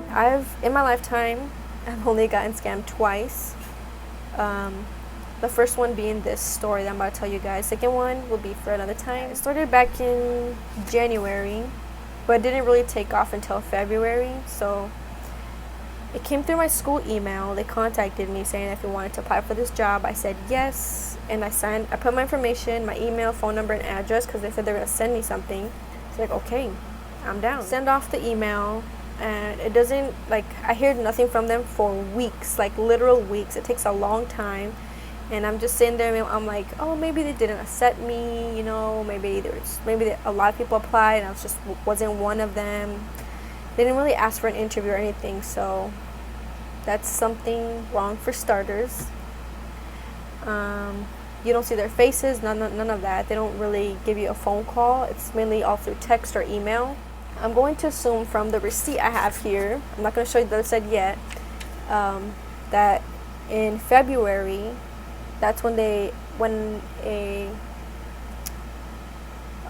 In my lifetime, I've only gotten scammed twice. The first one being this story that I'm about to tell you guys. Second one will be for another time. It started back in January, but it didn't really take off until February. So it came through my school email. They contacted me saying if I wanted to apply for this job. I said yes, and I put my information, my email, phone number, and address, because they said they were gonna send me something. It's like, okay, I'm down. Send off the email, and it doesn't, like, I heard nothing from them for weeks, like literal weeks. It takes a long time. And I'm just sitting there, and I'm like, oh, maybe they didn't accept me, you know, maybe a lot of people applied, and I wasn't one of them. They didn't really ask for an interview or anything, so that's something wrong for starters. You don't see their faces, none of that. They don't really give you a phone call. It's mainly all through text or email. I'm going to assume from the receipt I have here, I'm not going to show you the other side yet, that in February, that's when a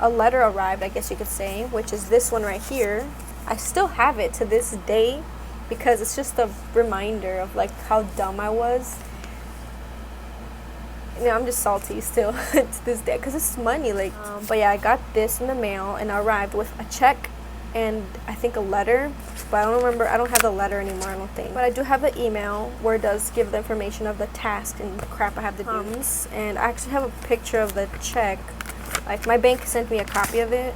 letter arrived, I guess you could say, which is this one right here. I still have it to this day because it's just a reminder of like how dumb I was. You know, I'm just salty still to this day because it's money. Like, but yeah, I got this in the mail, and I arrived with a check and I think a letter, but I don't remember. I don't have the letter anymore, I don't think. But I do have the email where it does give the information of the task and the crap I have to do. And I actually have a picture of the check. Like, my bank sent me a copy of it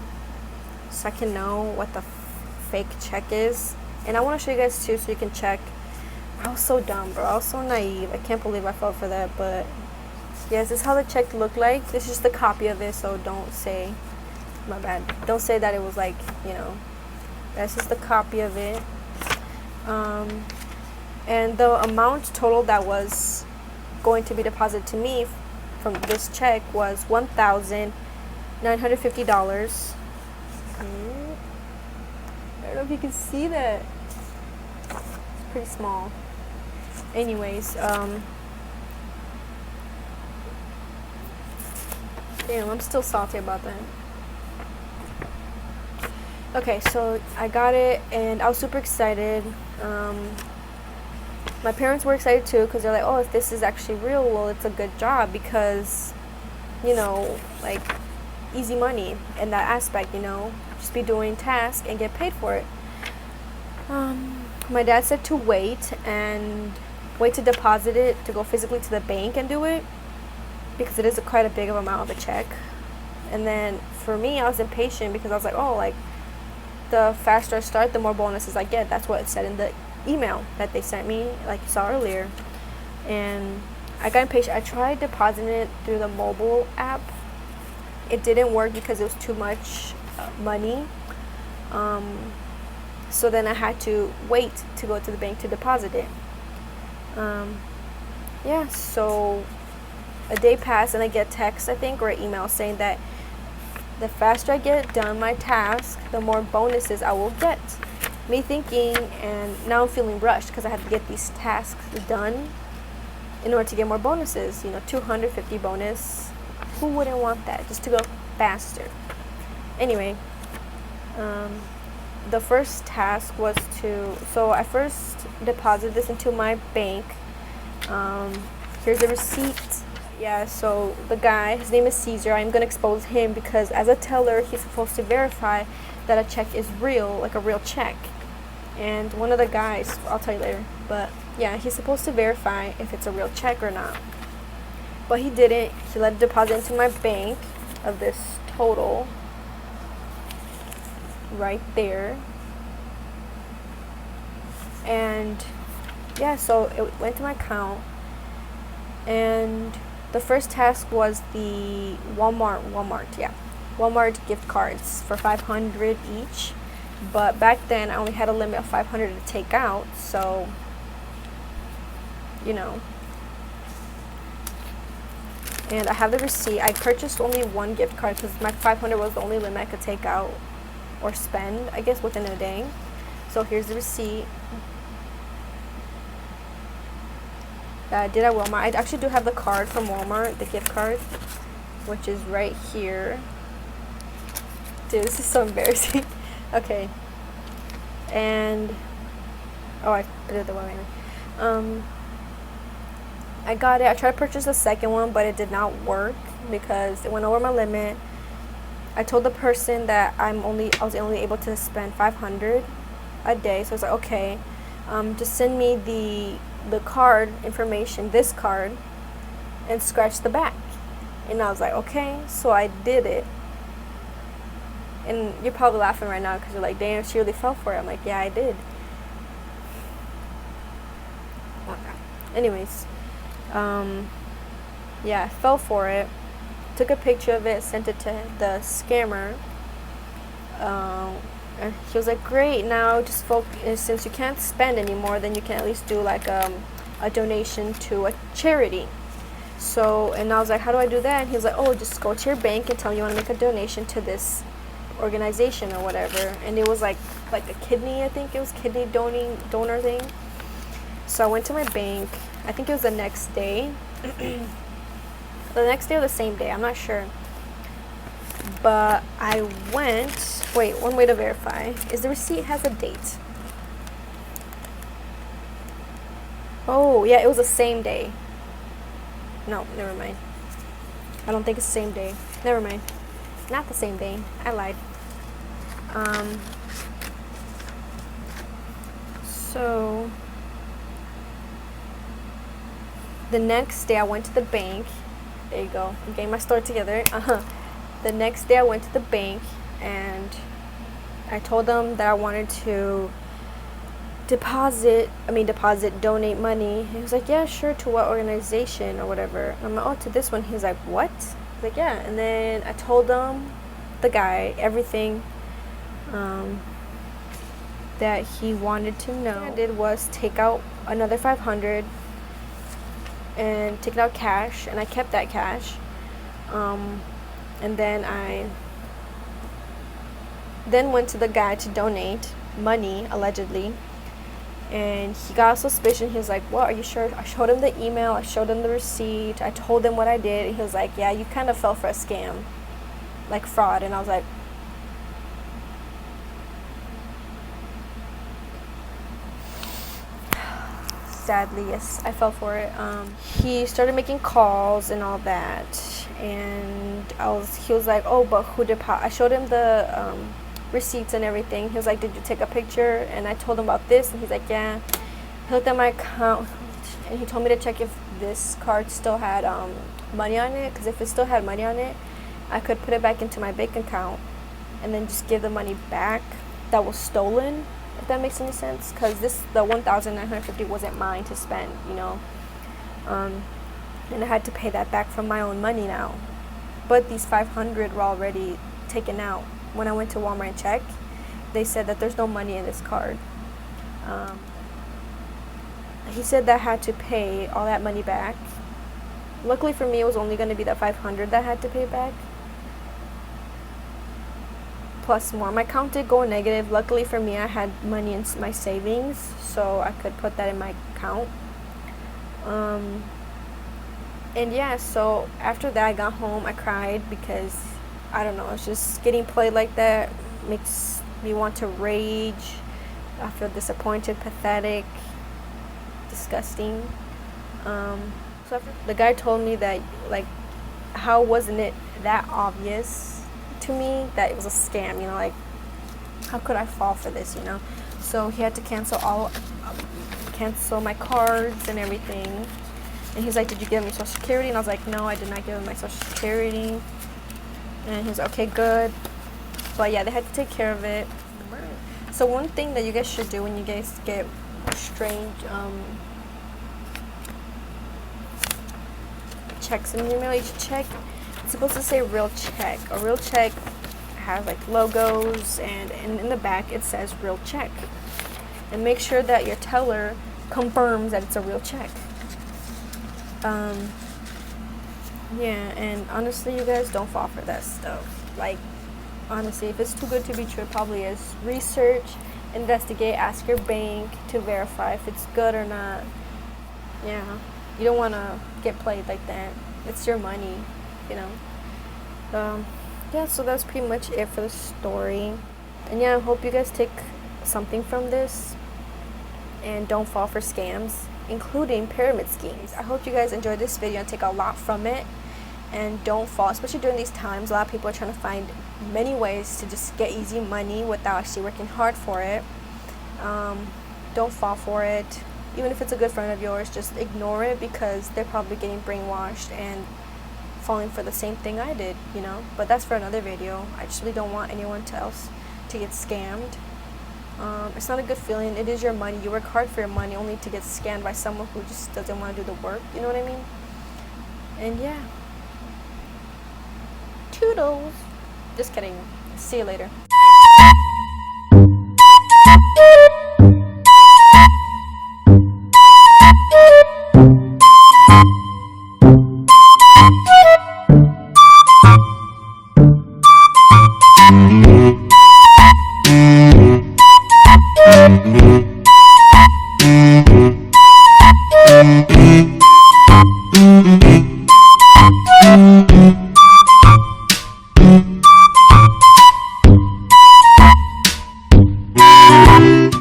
so I can know what the fake check is. And I want to show you guys too so you can check. I was so dumb, bro. I was so naive. I can't believe I fell for that. But yes, this is how the check looked like. This is just a copy of it, so don't say, my bad, don't say that it was like, you know, that's just a copy of it. And the amount total that was going to be deposited to me from this check was $1,950. I don't know if you can see that. It's pretty small. Anyways, damn, I'm still salty about that. Okay, so I got it, and I was super excited. My parents were excited too, because they're like, oh, if this is actually real, well, it's a good job, because, you know, like, easy money in that aspect, you know, just be doing tasks and get paid for it. My dad said to wait to deposit it, to go physically to the bank and do it, because it is quite a big of amount of a check. And then for me, I was impatient because I was like, oh, like, the faster I start, the more bonuses I get. That's what it said in the email that they sent me, like you saw earlier. And I got impatient. I tried depositing it through the mobile app. It didn't work because it was too much money. So then I had to wait to go to the bank to deposit it. Yeah, so a day passed, and I get a text, I think, or an email saying that the faster I get done my task, the more bonuses I will get. Me thinking, and now I'm feeling rushed because I have to get these tasks done in order to get more bonuses. You know, 250 bonus. Who wouldn't want that? Just to go faster. Anyway, the first task was so I first deposited this into my bank. Here's the receipt. Yeah, so the guy, his name is Caesar. I'm going to expose him because as a teller, he's supposed to verify that a check is real, like a real check. And one of the guys, I'll tell you later, but yeah, he's supposed to verify if it's a real check or not. But he didn't. He let it deposit into my bank of this total right there. And yeah, so it went to my account. And the first task was the Walmart gift cards for $500 each. But back then I only had a limit of $500 to take out, so you know. And I have the receipt. I purchased only one gift card because my $500 was the only limit I could take out or spend, I guess, within a day. So here's the receipt. I did at Walmart. I actually do have the card from Walmart, the gift card, which is right here. Dude, this is so embarrassing. Okay. And Oh, I did it the way. I got it. I tried to purchase the second one, but it did not work because it went over my limit. I told the person that I was only able to spend $500 a day. So I was like, okay, just send me the card information, this card, and scratch the back. And I was like, okay. So I did it. And you're probably laughing right now because you're like, damn, she really fell for it. I'm like, yeah, I did. Anyways, yeah, I fell for it. Took a picture of it, sent it to the scammer. And he was like, great, now just since you can't spend anymore, then you can at least do like a donation to a charity. So, and I was like, how do I do that? And he was like, oh, just go to your bank and tell them you want to make a donation to this organization or whatever. And it was like a kidney, I think it was kidney donor thing. So I went to my bank. I think it was the next day. The next day or the same day, I'm not sure. But I went, wait, one way to verify is the receipt has a date. Oh, yeah, it was the same day. No, never mind. I don't think it's the same day. Never mind. Not the same day. I lied. So the next day I went to the bank. There you go. I'm getting my story together. The next day I went to the bank and I told them that I wanted to donate money. He was like, yeah, sure, to what organization or whatever. I'm like, oh, to this one. He's like, what? I was like, yeah. And then I told them, the guy, everything that he wanted to know. What I did was take out another $500 and take it out cash, and I kept that cash. And then I went to the guy to donate money, allegedly. And he got suspicious. He was like, what, are you sure? I showed him the email. I showed him the receipt. I told him what I did. And he was like, yeah, you kind of fell for a scam, like fraud. And I was like, sadly, yes, I fell for it. He started making calls and all that. And he was like, oh, but who deposited? I showed him the receipts and everything. He was like, did you take a picture? And I told him about this, and he's like, yeah. He looked at my account and he told me to check if this card still had money on it, because if it still had money on it, I could put it back into my bank account and then just give the money back that was stolen, if that makes any sense, because the $1,950 wasn't mine to spend, you know. And I had to pay that back from my own money now. But these $500 were already taken out. When I went to Walmart and checked, they said that there's no money in this card. He said that I had to pay all that money back. Luckily for me, it was only going to be that $500 that I had to pay back, plus more. My account did go negative. Luckily for me, I had money in my savings, so I could put that in my account. And yeah, so after that, I got home. I cried because, I don't know, it's just getting played like that makes me want to rage. I feel disappointed, pathetic, disgusting. So after, the guy told me that, like, how wasn't it that obvious to me that it was a scam, you know, like, how could I fall for this, you know? So he had to cancel my cards and everything. And he's like, did you give me Social Security? And I was like, no, I did not give him my Social Security. And he was like, okay, good. But yeah, they had to take care of it. So one thing that you guys should do when you guys get strange checks in your mail, you should check. It's supposed to say real check. A real check has like logos, and in the back it says real check. And make sure that your teller confirms that it's a real check. Yeah, and honestly, you guys, don't fall for that stuff. Like, honestly, if it's too good to be true, it probably is. Research, investigate, ask your bank to verify if it's good or not. Yeah, you don't want to get played like that. It's your money, you know. Yeah, so that's pretty much it for the story. And yeah, I hope you guys take something from this. and don't fall for scams, including pyramid schemes. I hope you guys enjoyed this video and take a lot from it, and don't fall, especially during these times. A lot of people are trying to find many ways to just get easy money without actually working hard for it. Don't fall for it. Even if it's a good friend of yours, just ignore it, because they're probably getting brainwashed and falling for the same thing I did, you know. But that's for another video. I just really don't want anyone else to get scammed. It's not a good feeling. It is your money. You work hard for your money, only to get scammed by someone who just doesn't want to do the work. You know what I mean? And yeah. Toodles. Just kidding. See you later. Mm-hmm.